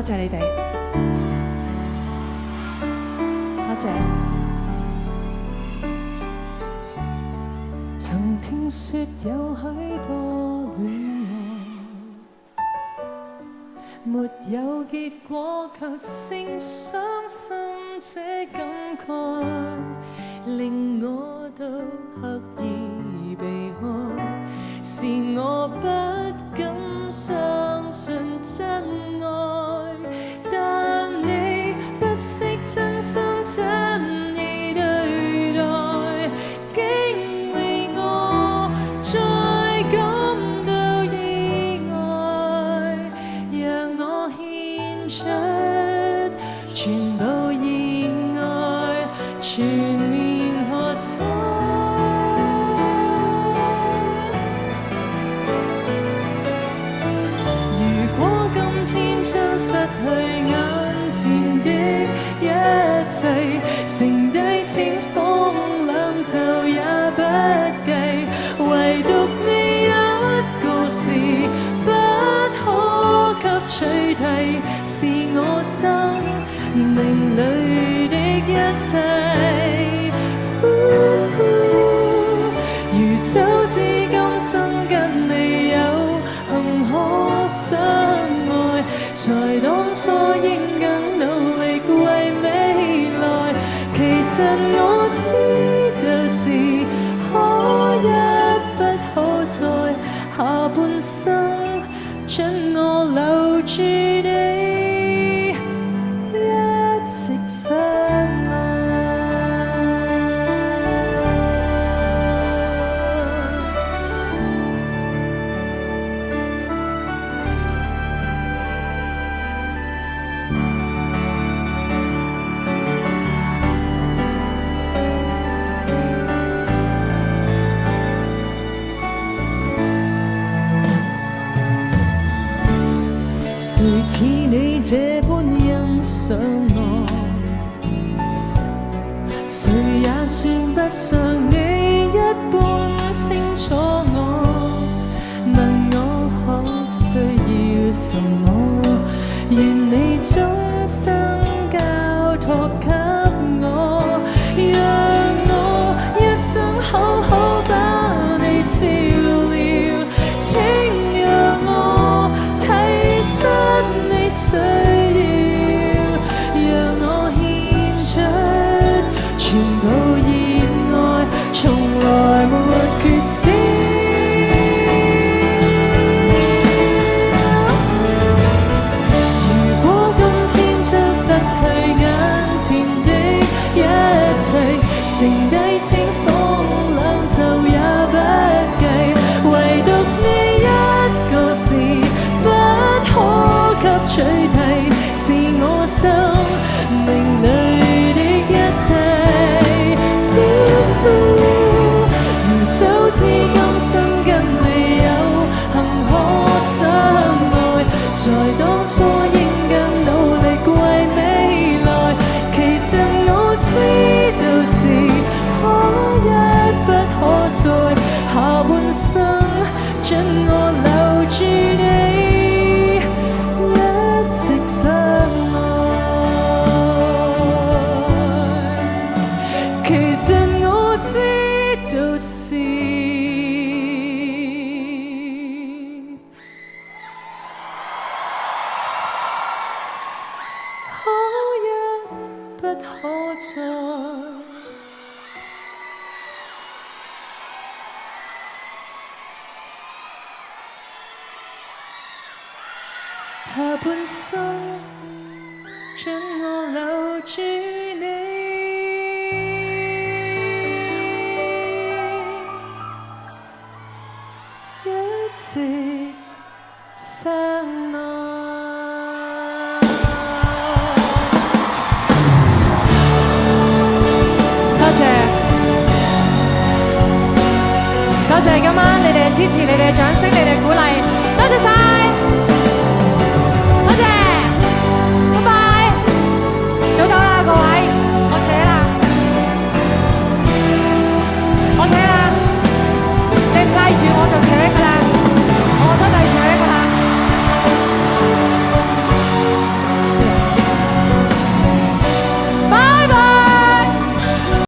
謝你哋，多謝。曾聽說有許多戀愛，沒有結果，卻剩傷心這感慨，令我都刻意避開，是我不敢相信真愛，但你不惜真心真意對待，竟令我再感到意外，讓我獻出全部熱愛，全面喝彩。如果今天將失去眼前的一切，剩低清風兩袖也不計，唯獨你一個是不可給取替，是我生命裏的一切。如早知今生跟你有幸可相愛，在當初應更努力為未來，其實我知道是可一不可再，下半生准我留住你，一直相愛。誰似你這般欣賞我，誰也算不上你一般清楚我，問我可需要什麼，願你終生交託給我，讓我一生好好把你照料，請讓我替身你需要，讓我獻出全部熱愛，從來沒缺少。如果今天將失去眼前的一切，剩低清風兩袖也不計，唯獨你一個是不可給取替，是我生命裏的一切。如早知今生跟你有幸可相愛，在當初應更努力為未來，其實我知道是可一不可再，下半生准我留住你，一直相愛。其實我知道是可一不可再。下半生准我留住你，一直相愛。多謝，多謝今晚你哋嘅支持，你哋嘅掌聲，你哋嘅鼓勵，多謝晒。